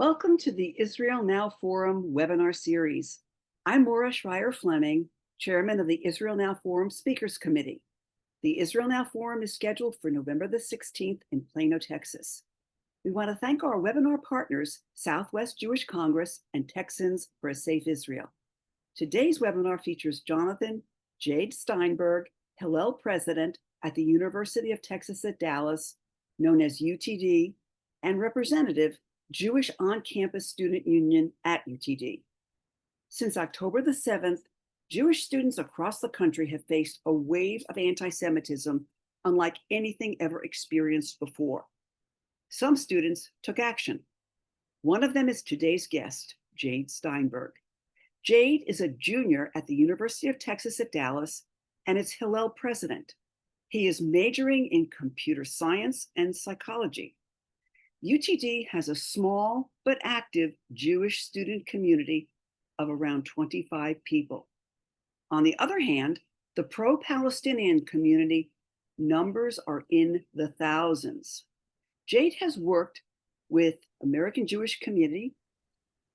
Welcome to the Israel Now Forum webinar series. I'm Maura Schreier-Fleming, Chairman of the Israel Now Forum Speakers Committee. The Israel Now Forum is scheduled for November the 16th in Plano, Texas. We want to thank our webinar partners, Southwest Jewish Congress and Texans For a Safe Israel. Today's webinar features Jonathan Jade Steinberg, Hillel President at the University of Texas at Dallas, known as UTD, and Representative Jewish On-Campus Student Union at UTD. Since October the 7th, Jewish students across the country have faced a wave of anti-Semitism unlike anything ever experienced before. Some students took action. One of them is today's guest, Jade Steinberg. Jade is a junior at the University of Texas at Dallas and is Hillel President. He is majoring in computer science and psychology. UTD has a small but active Jewish student community of around 25 people. On the other hand, the pro-Palestinian community numbers are in the thousands. Jade has worked with American Jewish Community,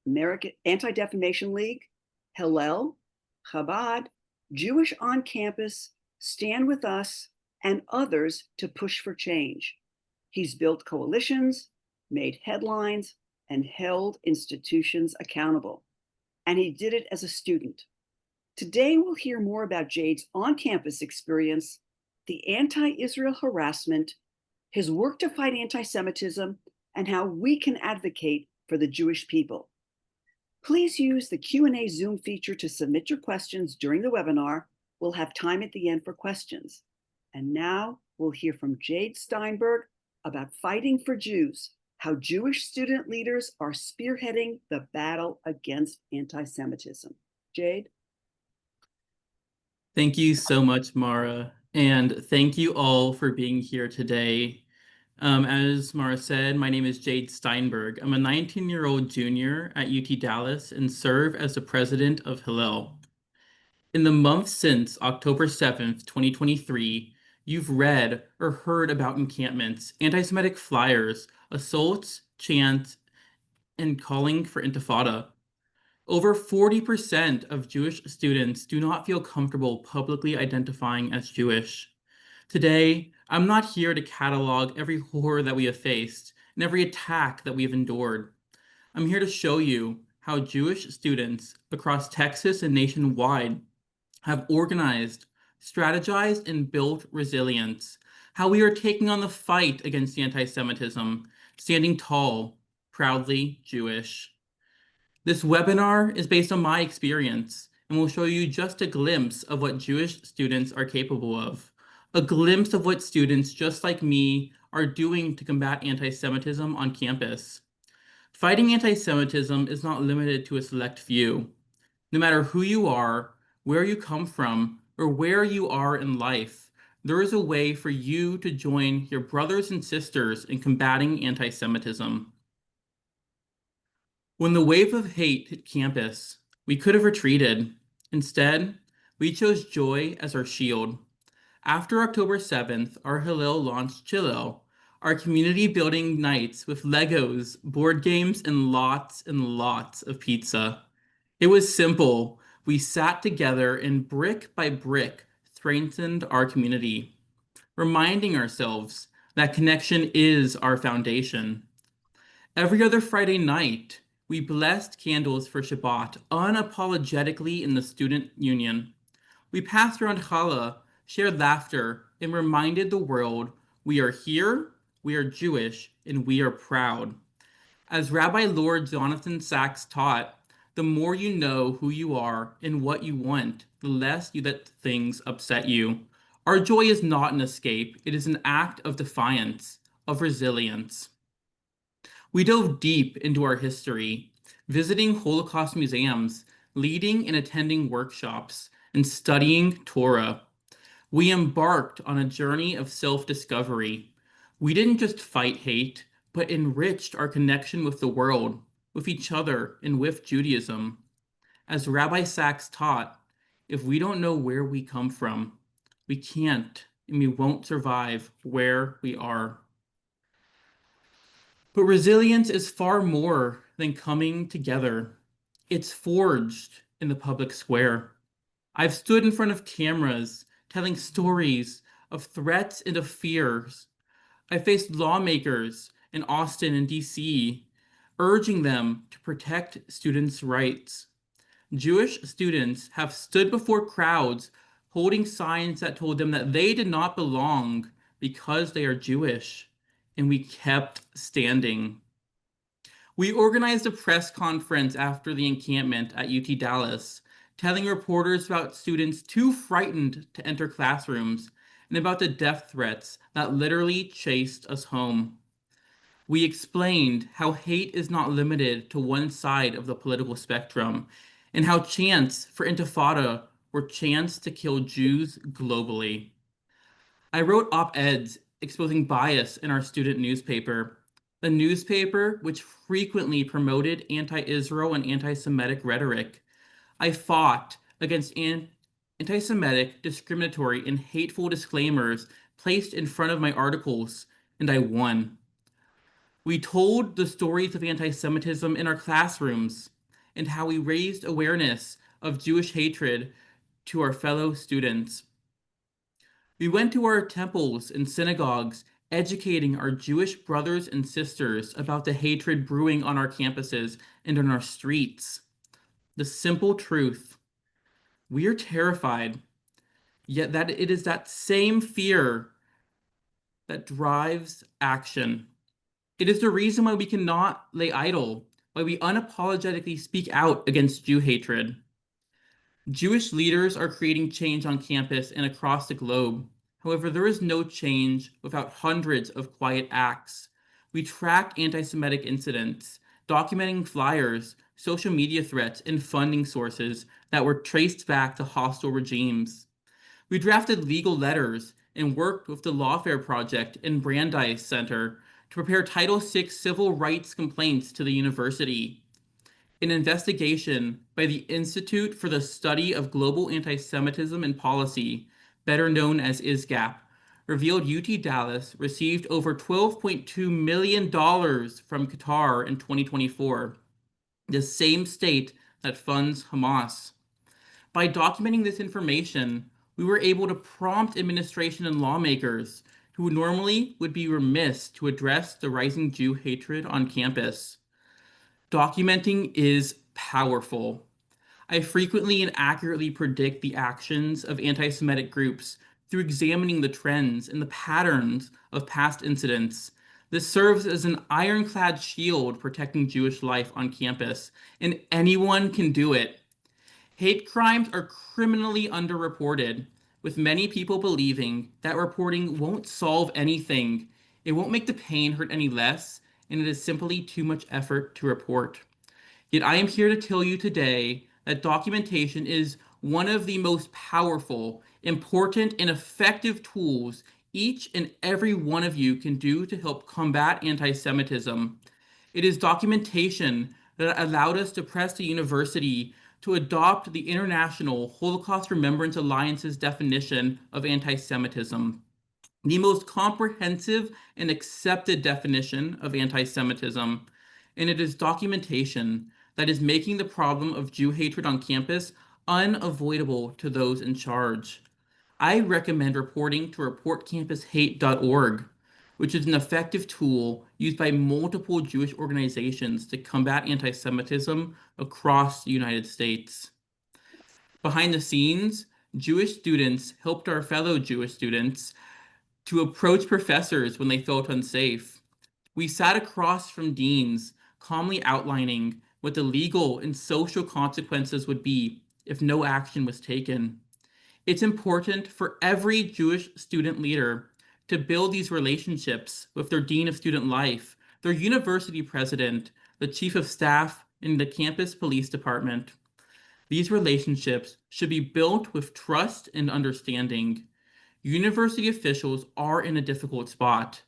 American Anti-Defamation League, Hillel, Chabad, Jewish on Campus, Stand With Us, and others to push for change. He's built coalitions, made headlines, and held institutions accountable. And he did it as a student. Today, we'll hear more about Jade's on-campus experience, the anti-Israel harassment, his work to fight anti-Semitism, and how we can advocate for the Jewish people. Please use the Q&A Zoom feature to submit your questions during the webinar. We'll have time at the end for questions. And now we'll hear from Jade Steinberg about fighting for Jews, how Jewish student leaders are spearheading the battle against anti-Semitism. Jade? Thank you so much, Mara, and thank you all for being here today. As Mara said, my name is Jade Steinberg. I'm a 19-year-old junior at UT Dallas and serve as the president of Hillel. In the months since October 7th, 2023, you've read or heard about encampments, anti-Semitic flyers, assaults, chants, and calling for intifada. Over 40% of Jewish students do not feel comfortable publicly identifying as Jewish. Today, I'm not here to catalog every horror that we have faced and every attack that we have endured. I'm here to show you how Jewish students across Texas and nationwide have organized, strategized, and built resilience, how we are taking on the fight against anti-Semitism, standing tall, proudly Jewish. This webinar is based on my experience and will show you just a glimpse of what Jewish students are capable of, a glimpse of what students just like me are doing to combat anti-Semitism on campus. Fighting anti-Semitism is not limited to a select few. No matter who you are, where you come from, or where you are in life, there is a way for you to join your brothers and sisters in combating anti-Semitism. When the wave of hate hit campus, we could have retreated. Instead, we chose joy as our shield. After October 7th, our Hillel launched Chillel, our community building nights with Legos, board games, and lots of pizza. It was simple. We sat together and brick by brick strengthened our community, reminding ourselves that connection is our foundation. Every other Friday night, we blessed candles for Shabbat unapologetically in the student union. We passed around challah, shared laughter, and reminded the world we are here, we are Jewish, and we are proud. As Rabbi Lord Jonathan Sachs taught, the more you know who you are and what you want, the less you let things upset you. Our joy is not an escape. It is an act of defiance, of resilience. We dove deep into our history, visiting Holocaust museums, leading and attending workshops, and studying Torah. We embarked on a journey of self-discovery. We didn't just fight hate, but enriched our connection with the world, with each other, and with Judaism. As Rabbi Sachs taught, if we don't know where we come from, we can't and we won't survive where we are. But resilience is far more than coming together. It's forged in the public square. I've stood in front of cameras telling stories of threats and of fears. I faced lawmakers in Austin and DC, urging them to protect students' rights. Jewish students have stood before crowds holding signs that told them that they did not belong because they are Jewish, and we kept standing. We organized a press conference after the encampment at UT Dallas, telling reporters about students too frightened to enter classrooms and about the death threats that literally chased us home. We explained how hate is not limited to one side of the political spectrum, and how chants for intifada were chants to kill Jews globally. I wrote op-eds exposing bias in our student newspaper, a newspaper which frequently promoted anti-Israel and anti-Semitic rhetoric. I fought against anti-Semitic, discriminatory, and hateful disclaimers placed in front of my articles, and I won. We told the stories of anti-Semitism in our classrooms and how we raised awareness of Jewish hatred to our fellow students. We went to our temples and synagogues, educating our Jewish brothers and sisters about the hatred brewing on our campuses and on our streets. The simple truth: we are terrified, yet that it is that same fear that drives action. It is the reason why we cannot lay idle, why we unapologetically speak out against Jew hatred. Jewish leaders are creating change on campus and across the globe. However, there is no change without hundreds of quiet acts. We tracked anti-Semitic incidents, documenting flyers, social media threats, and funding sources that were traced back to hostile regimes. We drafted legal letters and worked with the Lawfare Project and Brandeis Center to prepare Title VI civil rights complaints to the university. An investigation by the Institute for the Study of Global Antisemitism and Policy, better known as ISGAP, revealed UT Dallas received over $12.2 million from Qatar in 2024, the same state that funds Hamas. By documenting this information, we were able to prompt administration and lawmakers who normally would be remiss to address the rising Jew hatred on campus. Documenting is powerful. I frequently and accurately predict the actions of anti-Semitic groups through examining the trends and the patterns of past incidents. This serves as an ironclad shield protecting Jewish life on campus, and anyone can do it. Hate crimes are criminally underreported, with many people believing that reporting won't solve anything. It won't make the pain hurt any less, and it is simply too much effort to report. Yet I am here to tell you today that documentation is one of the most powerful, important, and effective tools each and every one of you can do to help combat anti-Semitism. It is documentation that allowed us to press the university to adopt the International Holocaust Remembrance Alliance's definition of anti-Semitism, the most comprehensive and accepted definition of anti-Semitism. And it is documentation that is making the problem of Jew hatred on campus unavoidable to those in charge. I recommend reporting to reportcampushate.org, which is an effective tool used by multiple Jewish organizations to combat anti-Semitism across the United States. Behind the scenes, Jewish students helped our fellow Jewish students to approach professors when they felt unsafe. We sat across from deans, calmly outlining what the legal and social consequences would be if no action was taken. It's important for every Jewish student leader to build these relationships with their dean of student life, their university president, the chief of staff, and the campus police department. These relationships should be built with trust and understanding. University officials are in a difficult spot,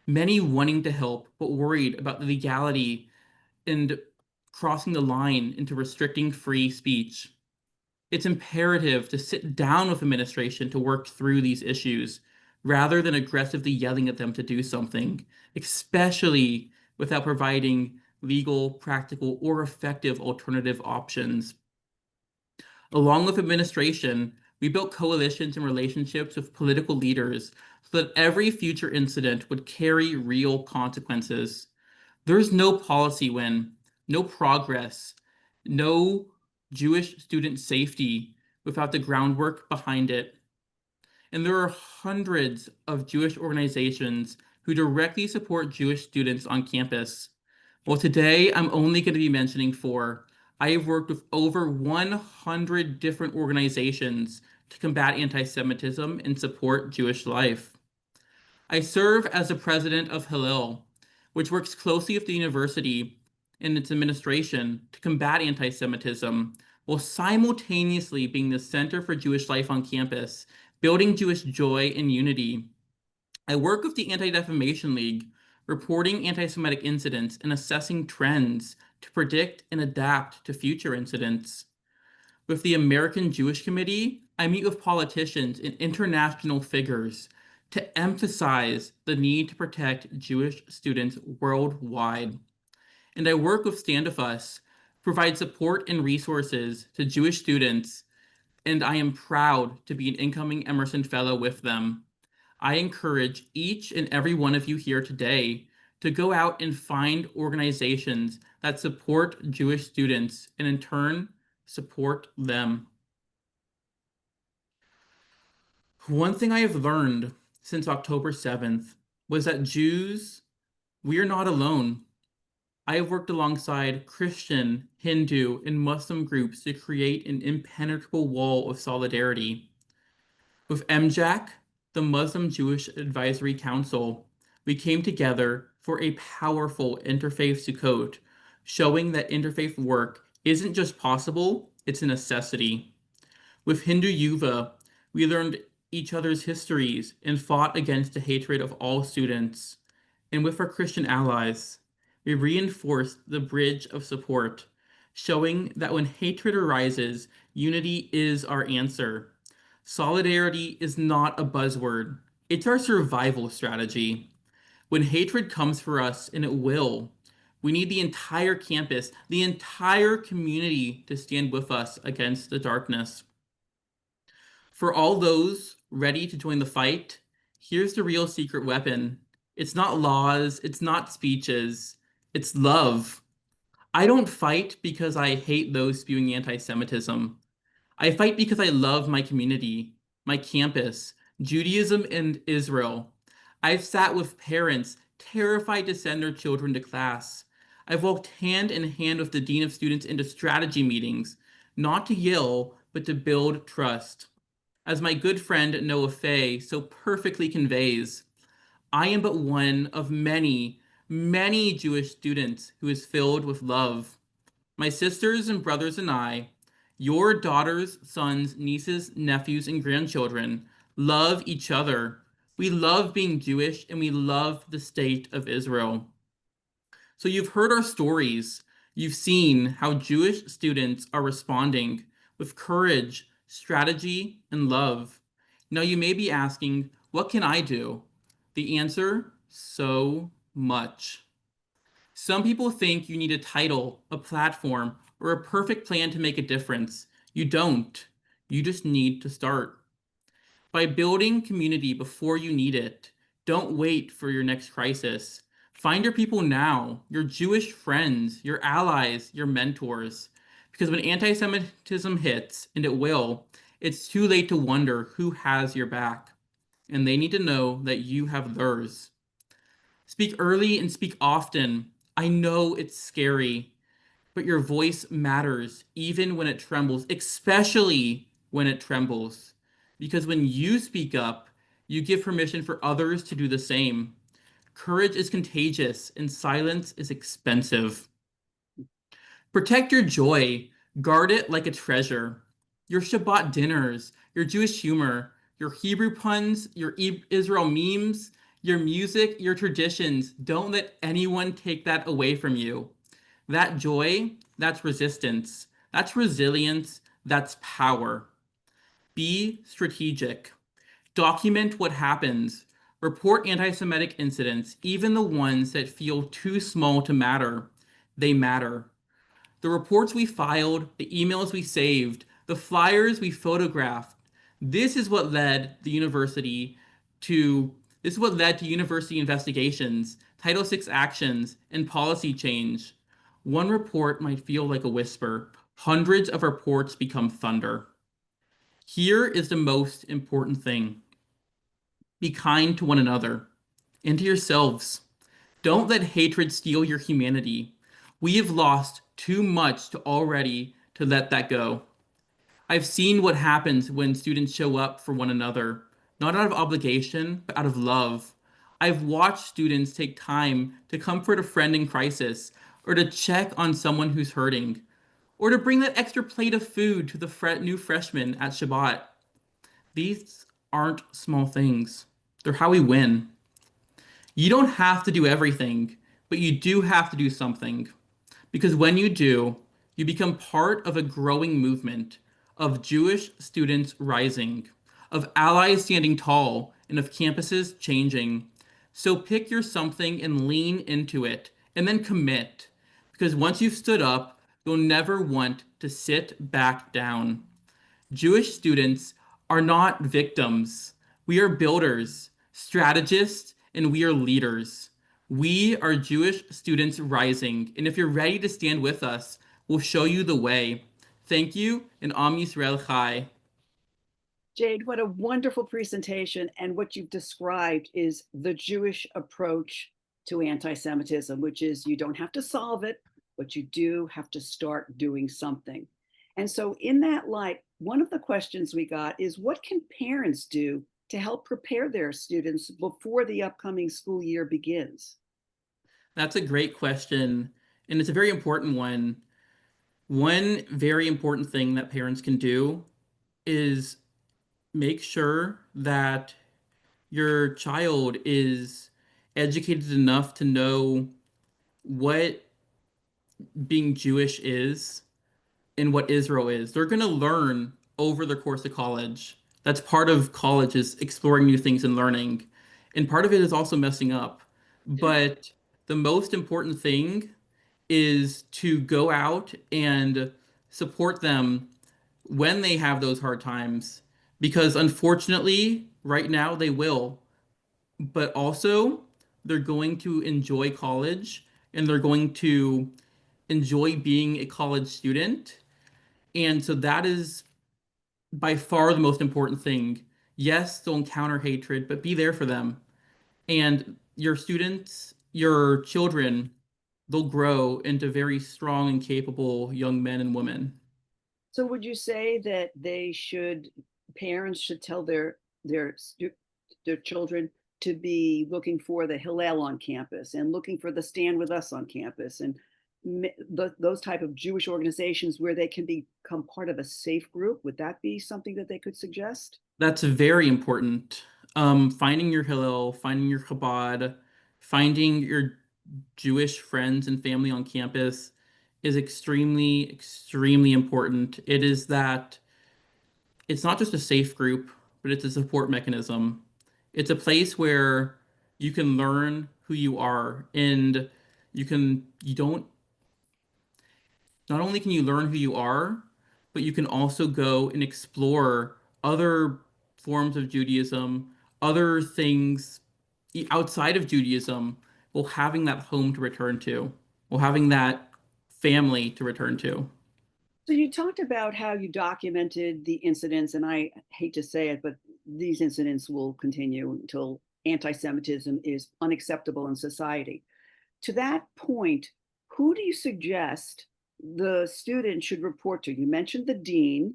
many wanting to help but worried about the legality and crossing the line into restricting free speech. It's imperative to sit down with administration to work through these issues rather than aggressively yelling at them to do something, especially without providing legal, practical, or effective alternative options. Along with administration, we built coalitions and relationships with political leaders so that every future incident would carry real consequences. There's no policy win, no progress, no Jewish student safety without the groundwork behind it. And there are hundreds of Jewish organizations who directly support Jewish students on campus. Well, today I'm only going to be mentioning four. I have worked with over 100 different organizations to combat anti-Semitism and support Jewish life. I serve as the president of Hillel, which works closely with the university and its administration to combat anti-Semitism, while simultaneously being the center for Jewish life on campus, building Jewish joy and unity. I work with the Anti-Defamation League, reporting anti-Semitic incidents and assessing trends to predict and adapt to future incidents. With the American Jewish Committee, I meet with politicians and international figures to emphasize the need to protect Jewish students worldwide. And I work with Stand With Us, provide support and resources to Jewish students, and I am proud to be an incoming Emerson Fellow with them. I encourage each and every one of you here today to go out and find organizations that support Jewish students and in turn support them. One thing I have learned since October 7th was that Jews, we are not alone. I have worked alongside Christian, Hindu, and Muslim groups to create an impenetrable wall of solidarity. With MJAC, the Muslim Jewish Advisory Council, we came together for a powerful interfaith Sukkot, showing that interfaith work isn't just possible, it's a necessity. With Hindu Yuva, we learned each other's histories and fought against the hatred of all students. And with our Christian allies, we reinforced the bridge of support, showing that when hatred arises, unity is our answer. Solidarity is not a buzzword, it's our survival strategy. When hatred comes for us, and it will, we need the entire campus, the entire community to stand with us against the darkness. For all those ready to join the fight, here's the real secret weapon. It's not laws, it's not speeches, it's love. I don't fight because I hate those spewing anti-Semitism. I fight because I love my community, my campus, Judaism, and Israel. I've sat with parents terrified to send their children to class. I've walked hand in hand with the dean of students into strategy meetings, not to yell, but to build trust. As my good friend Noah Fay so perfectly conveys, I am but one of many, many Jewish students who is filled with love. My sisters and brothers and I, your daughters, sons, nieces, nephews, and grandchildren, love each other. We love being Jewish and we love the state of Israel. So you've heard our stories. You've seen how Jewish students are responding with courage, strategy, and love. Now you may be asking, what can I do? The answer, so much. Some people think you need a title, a platform, or a perfect plan to make a difference. You don't. You just need to start. By building community before you need it, don't wait for your next crisis. Find your people now, your Jewish friends, your allies, your mentors. Because when anti-Semitism hits, and it will, it's too late to wonder who has your back. And they need to know that you have theirs. Speak early and speak often. I know it's scary, but your voice matters even when it trembles, especially when it trembles. Because when you speak up, you give permission for others to do the same. Courage is contagious and silence is expensive. Protect your joy, guard it like a treasure. Your Shabbat dinners, your Jewish humor, your Hebrew puns, your Israel memes, your music, your traditions. Don't let anyone take that away from you. That joy, that's resistance. That's resilience. That's power. Be strategic. Document what happens. Report anti-Semitic incidents, even the ones that feel too small to matter. They matter. The reports we filed, the emails we saved, the flyers we photographed. This is what led the university to this is what led to university investigations, Title VI actions, and policy change. One report might feel like a whisper. Hundreds of reports become thunder. Here is the most important thing. Be kind to one another and to yourselves. Don't let hatred steal your humanity. We have lost too much to already to let that go. I've seen what happens when students show up for one another, not out of obligation, but out of love. I've watched students take time to comfort a friend in crisis, or to check on someone who's hurting, or to bring that extra plate of food to the new freshman at Shabbat. These aren't small things. They're how we win. You don't have to do everything, but you do have to do something. Because when you do, you become part of a growing movement of Jewish students rising, of allies standing tall, and of campuses changing. So pick your something and lean into it, and then commit. Because once you've stood up, you'll never want to sit back down. Jewish students are not victims. We are builders, strategists, and we are leaders. We are Jewish students rising, and if you're ready to stand with us, we'll show you the way. Thank you, and Am Yisrael Chai. Jade, what a wonderful presentation. And what you've described is the Jewish approach to anti-Semitism, which is you don't have to solve it, but you do have to start doing something. And so in that light, one of the questions we got is what can parents do to help prepare their students before the upcoming school year begins? That's a great question, and it's a very important one. One very important thing that parents can do is make sure that your child is educated enough to know what being Jewish is and what Israel is. They're going to learn over the course of college. That's part of college is exploring new things and learning. And part of it is also messing up. But the most important thing is to go out and support them when they have those hard times. Because unfortunately, right now they will. But also, they're going to enjoy college and they're going to enjoy being a college student. And so that is by far the most important thing. Yes, they'll encounter hatred, but be there for them. And your students, your children, they'll grow into very strong and capable young men and women. So would you say that parents should tell their their children to be looking for the Hillel on campus and looking for the Stand With Us on campus and those type of Jewish organizations where they can become part of a safe group? Would that be something that they could suggest? That's very important. Finding your Hillel, finding your Chabad, finding your Jewish friends and family on campus is extremely, extremely important. It is that it's not just a safe group, but it's a support mechanism. It's a place where you can learn who you are and you don't, not only can you learn who you are, but you can also go and explore other forms of Judaism, other things outside of Judaism, while having that home to return to, while having that family to return to. So you talked about how you documented the incidents, and I hate to say it, but these incidents will continue until anti-Semitism is unacceptable in society. To that point, who do you suggest the student should report to? You mentioned the dean.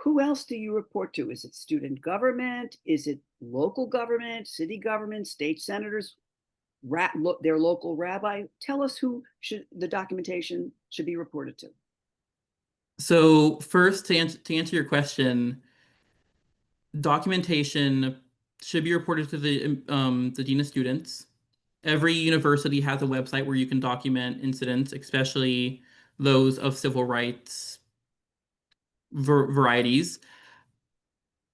Who else do you report to? Is it student government? Is it local government, city government, state senators, their local rabbi? Tell us who should the documentation should be reported to. So first, to answer your question, documentation should be reported to the dean of students. Every university has a website where you can document incidents, especially those of civil rights varieties.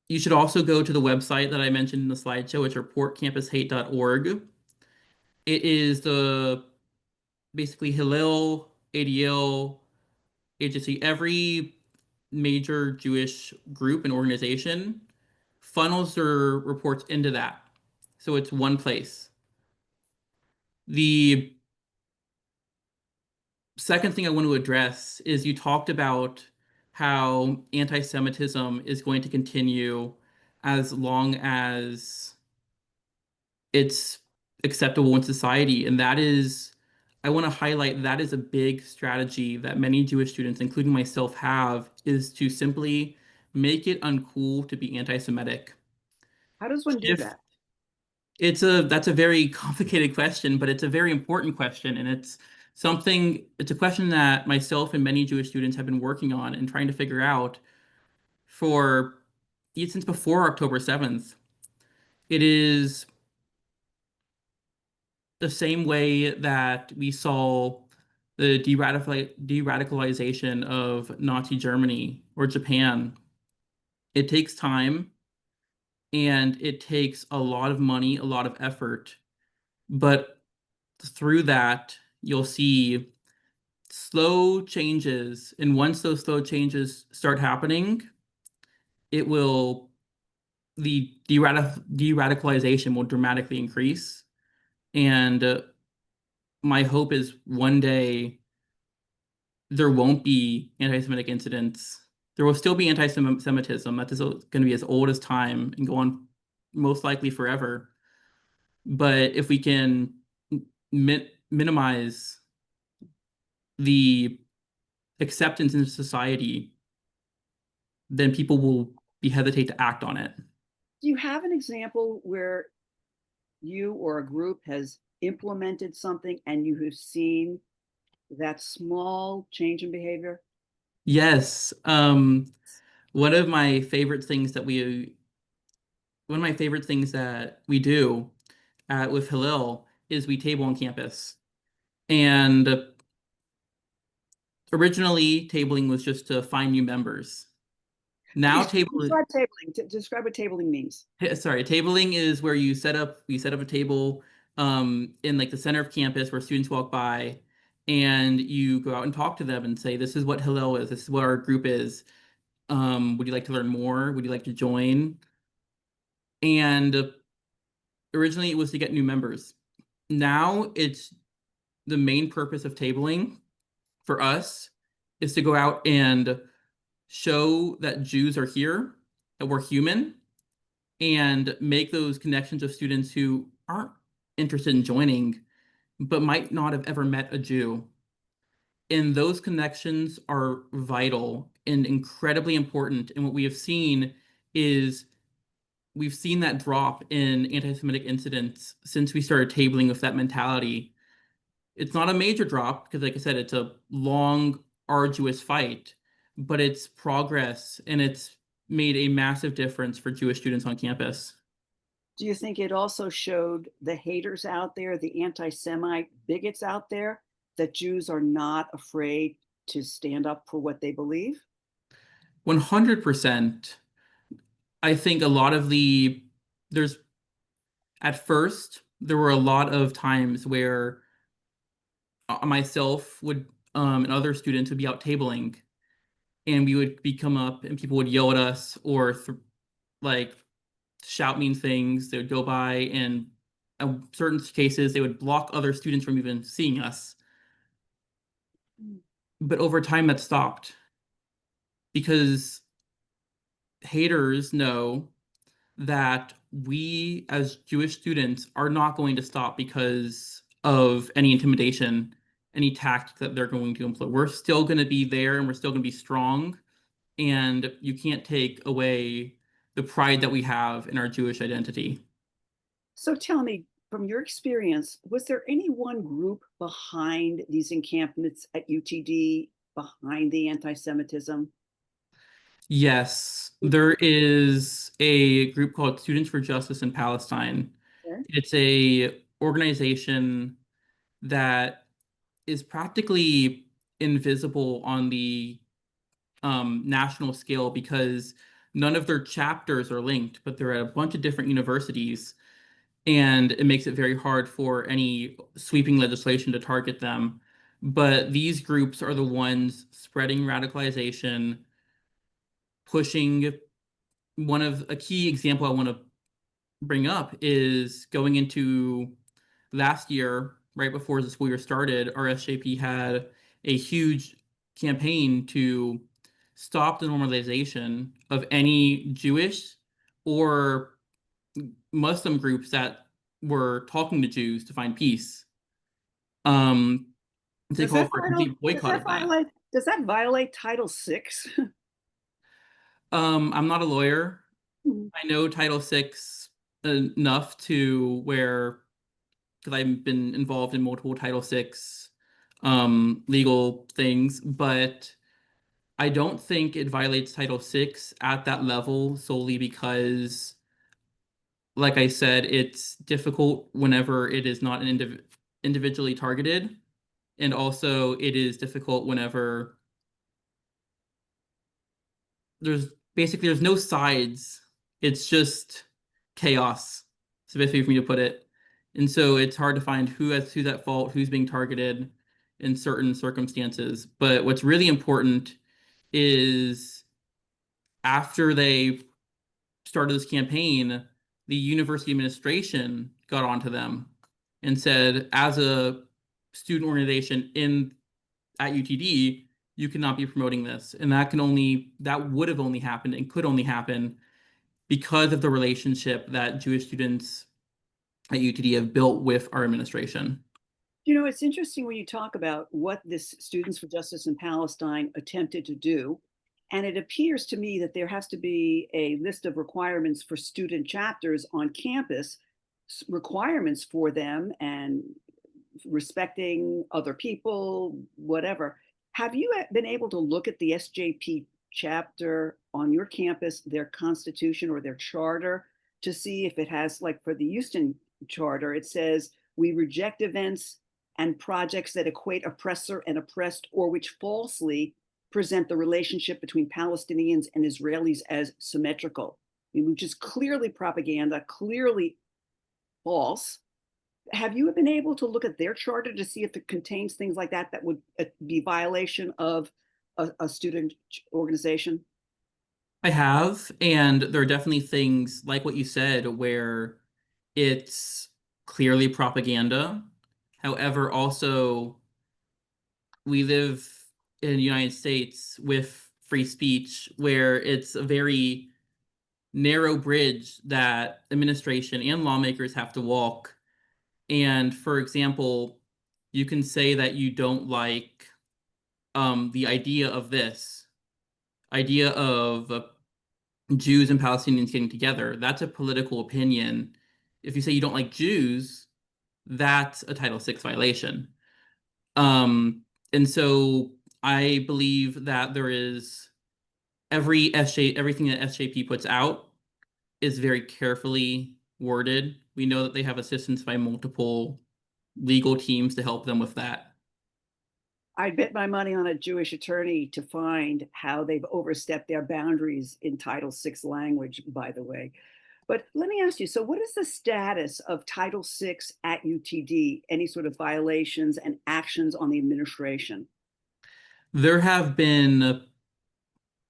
You should also go to the website that I mentioned in the slideshow. It's reportcampushate.org. It is the basically Hillel, ADL, HSC, every major Jewish group and organization funnels their reports into that. So it's one place. The second thing I want to address is you talked about how anti-Semitism is going to continue as long as it's acceptable in society. And that is, I want to highlight that is a big strategy that many Jewish students, including myself, have, is to simply make it uncool to be anti-Semitic. How does one do If that? that's a very complicated question, but it's a very important question, and it's a question that myself and many Jewish students have been working on and trying to figure out for since before October 7th. It is the same way that we saw the de-radicalization of Nazi Germany or Japan. It takes time and it takes a lot of money, a lot of effort, but through that, you'll see slow changes. And once those slow changes start happening, it will, the de-radicalization will dramatically increase. And my hope is one day there won't be anti-Semitic incidents. There will still be anti-Semitism. That is going to be as old as time and go on most likely forever. But if we can minimize the acceptance in society, then people will be hesitate to act on it. Do you have an example where you or a group has implemented something and you have seen that small change in behavior? Yes, one of my favorite things that do with Hillel is we table on campus. And originally, tabling was just to find new members. Now, Please describe tabling. Describe what tabling means. tabling is where you set up a table in like the center of campus where students walk by, and you go out and talk to them and say, "This is what Hillel is. This is what our group is. Would you like to learn more? Would you like to join?" And originally, it was to get new members. Now, it's the main purpose of tabling for us is to go out and show that Jews are here, that we're human, and make those connections with students who aren't interested in joining, but might not have ever met a Jew. And those connections are vital and incredibly important. And what we have seen is we've seen that drop in anti-Semitic incidents since we started tabling with that mentality. It's not a major drop because, like I said, it's a long, arduous fight, but it's progress and it's made a massive difference for Jewish students on campus. Do you think it also showed the haters out there, the anti-Semite bigots out there, that Jews are not afraid to stand up for what they believe? 100%. I think there's, at first, there were a lot of times where myself and other students would be out tabling, and we would come up and people would yell at us or like shout mean things. They would go by, and in certain cases, they would block other students from even seeing us. But over time, that stopped because haters know that we as Jewish students are not going to stop because of any intimidation, any tactic that they're going to employ. We're still going to be there and we're still going to be strong. And you can't take away the pride that we have in our Jewish identity. So tell me, from your experience, was there any one group behind these encampments at UTD, behind the anti-Semitism? Yes, there is a group called Students for Justice in Palestine. Okay. It's a organization that is practically invisible on the national scale because None of their chapters are linked, but they're at a bunch of different universities, and it makes it very hard for any sweeping legislation to target them. But these groups are the ones spreading radicalization, pushing. One of a key example I want to bring up is going into last year, right before the school year started, our SJP had a huge campaign to stop the normalization of any Jewish or Muslim groups that were talking to Jews to find peace. They Does called that for a violate, complete boycott of that. does that violate Title VI? I'm not a lawyer. I know Title VI enough to where, because I've been involved in multiple Title VI legal things, but I don't think it violates Title VI at that level solely because, like I said, it's difficult whenever it is not an individually targeted, and also it is difficult whenever there's no sides. It's just chaos. It's the best way for me to put it. And so it's hard to find who's at fault, who's being targeted in certain circumstances. But what's really important is after they started this campaign, the university administration got onto them and said, as a student organization in at UTD, you cannot be promoting this. And that would have only happened and could only happen because of the relationship that Jewish students at UTD have built with our administration. You know, it's interesting when you talk about what this Students for Justice in Palestine attempted to do. And it appears to me that there has to be a list of requirements for student chapters on campus, requirements for them and respecting other people, whatever. Have you been able to look at the SJP chapter on your campus, their constitution or their charter, to see if it has, like for the Houston charter, it says, we reject events and projects that equate oppressor and oppressed or which falsely present the relationship between Palestinians and Israelis as symmetrical, which is clearly propaganda, clearly false. Have you been able to look at their charter to see if it contains things like that that would be violation of a student organization? I have, and there are definitely things like what you said where it's clearly propaganda. However, also we live in the United States with free speech where it's a very narrow bridge that administration and lawmakers have to walk. And for example, you can say that you don't like the idea of Jews and Palestinians getting together. That's a political opinion. If you say you don't like Jews, that's a Title VI violation. And so I believe that there is everything that SJP puts out is very carefully worded. We know that they have assistance by multiple legal teams to help them with that. I'd bet my money on a Jewish attorney to find how they've overstepped their boundaries in Title VI language, by the way. But let me ask you, so what is the status of Title VI at UTD? Any sort of violations and actions on the administration? There have been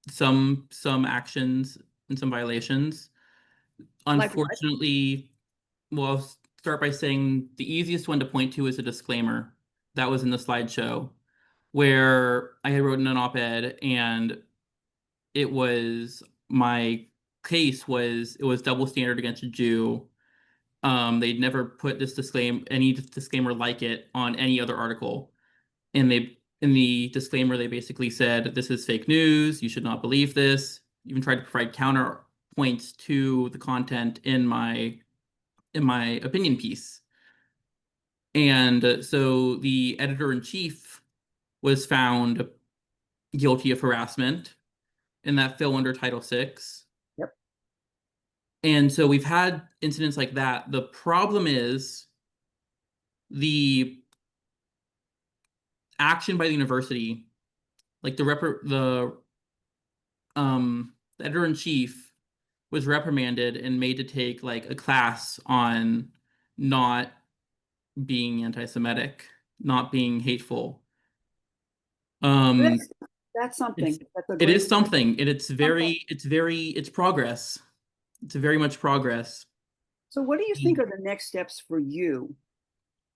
some actions and some violations. Like what? Unfortunately, well, I'll start by saying the easiest one to point to is a disclaimer that was in the slideshow where I had written an op-ed and it was my case was it was double standard against a Jew. They'd never put any disclaimer like it on any other article. And in the disclaimer, they basically said, this is fake news, you should not believe this. Even tried to provide counterpoints to the content in my opinion piece. And so the editor-in-chief was found guilty of harassment, and that fell under Title VI. Yep. And so we've had incidents like that. The problem is the action by the university, like the the editor-in-chief was reprimanded and made to take like a class on not being anti-Semitic, not being hateful. That's something. That's a It great is something, and something. it's progress. It's very much progress. So what do you think are the next steps for you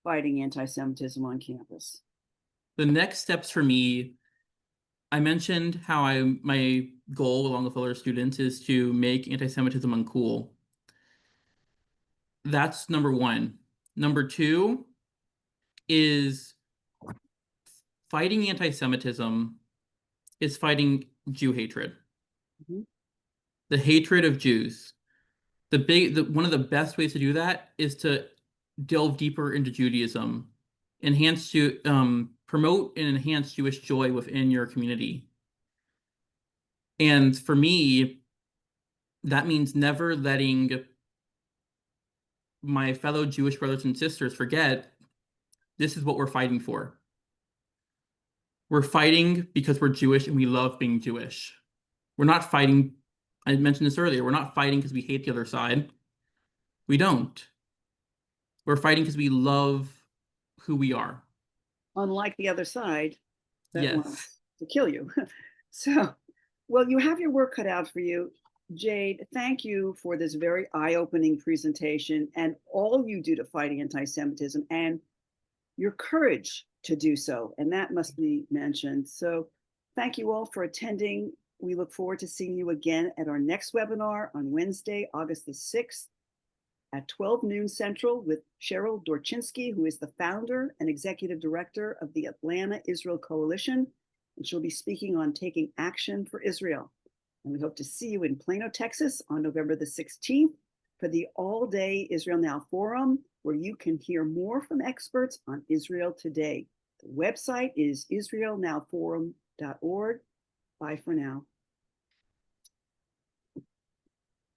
fighting anti-Semitism on campus? The next steps for me, I mentioned how my goal along with other students is to make anti-Semitism uncool. That's number one. Number two is fighting anti-Semitism is fighting Jew hatred, Mhm. the hatred of Jews. One of the best ways to do that is to delve deeper into Judaism, promote and enhance Jewish joy within your community. And for me, that means never letting my fellow Jewish brothers and sisters forget this is what we're fighting for. We're fighting because we're Jewish and we love being Jewish. We're not fighting, I mentioned this earlier, we're not fighting because we hate the other side. We don't. We're fighting because we love who we are. Unlike the other side that Yes. wants to kill you. So, well, you have your work cut out for you. Jade, thank you for this very eye-opening presentation and all you do to fight anti-Semitism and your courage to do so. And that must be mentioned. So thank you all for attending. We look forward to seeing you again at our next webinar on Wednesday, August the 6th at 12 noon Central with Cheryl Dorchinsky, who is the founder and executive director of the Atlanta Israel Coalition. And she'll be speaking on taking action for Israel. And we hope to see you in Plano, Texas on November the 16th for the all-day Israel Now Forum, where you can hear more from experts on Israel today. The website is israelnowforum.org. Bye for now.